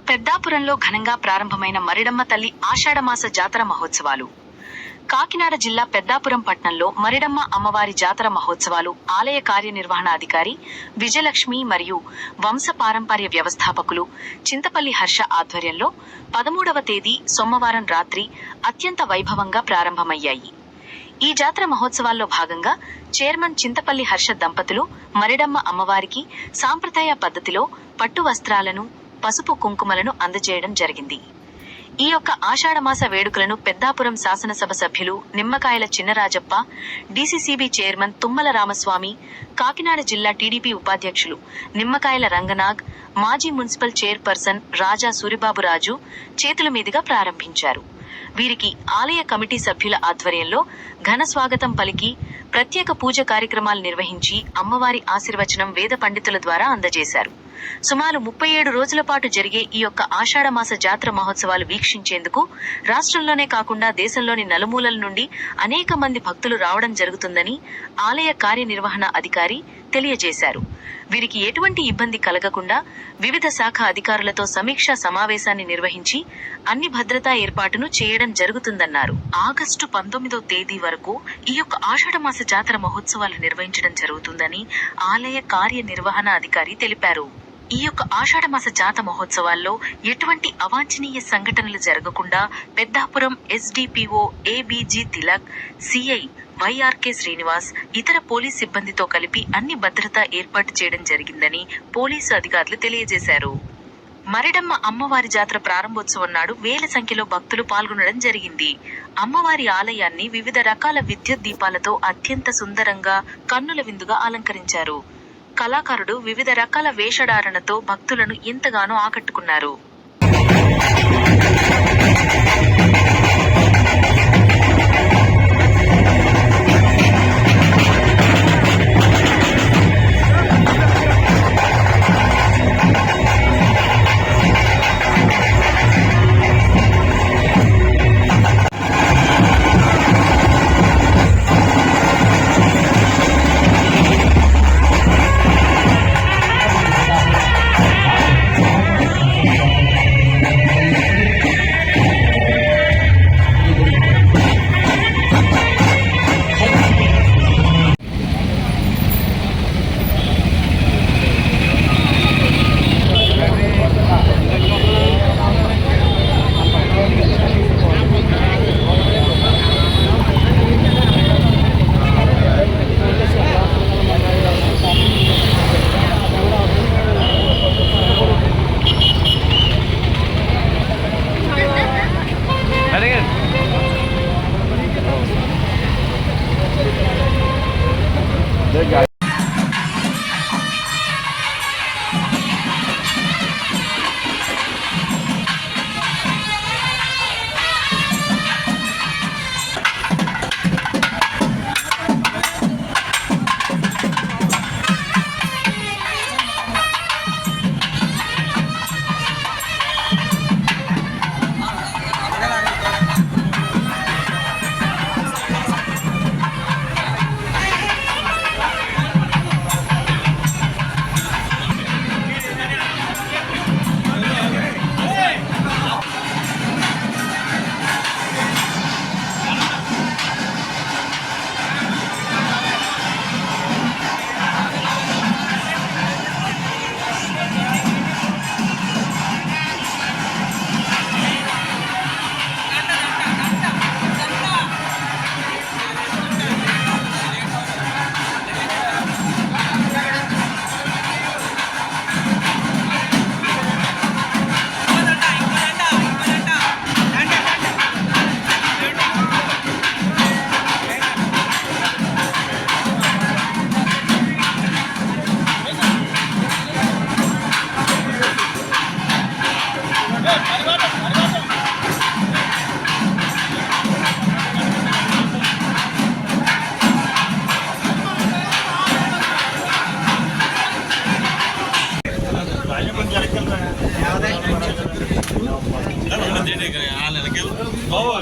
పెద్దాపురంలో ఘనంగా ప్రారంభమైన మరిడమ్మ తల్లి ఆషాఢమాస జాతర మహోత్సవాలు. కాకినాడ జిల్లా పెద్దాపురం పట్టణంలో మరిడమ్మ అమ్మవారి జాతర మహోత్సవాలు ఆలయ కార్యనిర్వహణాధికారి విజయలక్ష్మి మరియు వంశ పారంపర్య వ్యవస్థాపకులు చింతపల్లి హర్ష ఆధ్వర్యంలో 13వ తేదీ సోమవారం రాత్రి అత్యంత వైభవంగా ప్రారంభమయ్యాయి. ఈ జాతర మహోత్సవాల్లో భాగంగా చైర్మన్ చింతపల్లి హర్ష దంపతులు మరిడమ్మ అమ్మవారికి సాంప్రదాయ పద్ధతిలో పట్టు వస్త్రాలను, పసుపు కుంకుమలను అందజేయడం జరిగింది. ఈ యొక్క ఆషాఢమాస వేడుకలను పెద్దాపురం శాసనసభ సభ్యులు నిమ్మకాయల చిన్నరాజప్ప, డీసీసీబీ చైర్మన్ తుమ్మల రామస్వామి, కాకినాడ జిల్లా టీడీపీ ఉపాధ్యక్షులు నిమ్మకాయల రంగనాగ్, మాజీ మున్సిపల్ చైర్పర్సన్ రాజా సూరిబాబురాజు చేతుల మీదుగా ప్రారంభించారు. వీరికి ఆలయ కమిటీ సభ్యుల ఆధ్వర్యంలో ఘన స్వాగతం పలికి ప్రత్యేక పూజ కార్యక్రమాలు నిర్వహించి అమ్మవారి ఆశీర్వచనం వేద పండితుల ద్వారా అందజేశారు. సుమారు 37 రోజుల పాటు జరిగే ఈ యొక్క ఆషాఢమాస జాతర మహోత్సవాలు వీక్షించేందుకు రాష్ట్రంలోనే కాకుండా దేశంలోని నలుమూలల నుండి అనేక మంది భక్తులు రావడం జరుగుతుందని ఆలయ కార్యనిర్వహణ అధికారి తెలియజేశారు. వీరికి ఎటువంటి ఇబ్బంది కలగకుండా వివిధ శాఖ అధికారులతో సమీక్షా సమావేశాన్ని నిర్వహించి అన్ని భద్రతా ఏర్పాటును చేయడం జరుగుతుందన్నారు. ఆగస్టు 19వ తేదీ వరకు ఈ యొక్క ఆషాఢమాస జాతర మహోత్సవాలు నిర్వహించడం జరుగుతుందని ఆలయ కార్యనిర్వహణ అధికారి తెలిపారు. ఈ యొక్క ఆషాఢమాస జాతర మహోత్సవాల్లో ఎటువంటి అవాంఛనీయ సంఘటనలు జరగకుండా Peddapuram SDPO ABG Tilak, CI YRK Srinivas, ఇతర పోలీస్ సిబ్బందితో కలిపి అన్ని భద్రతా ఏర్పాటు చేయడం జరిగిందని పోలీసు అధికారులు తెలియజేశారు. మరిడమ్మ అమ్మవారి జాతర ప్రారంభోత్సవం నాడు వేల సంఖ్యలో భక్తులు పాల్గొనడం జరిగింది. అమ్మవారి ఆలయాన్ని వివిధ రకాల విద్యుత్ దీపాలతో అత్యంత సుందరంగా కన్నుల విందుగా అలంకరించారు. కళాకారుడు వివిధ రకాల వేషధారణతో భక్తులను ఎంతగానో ఆకట్టుకున్నారు. Oh,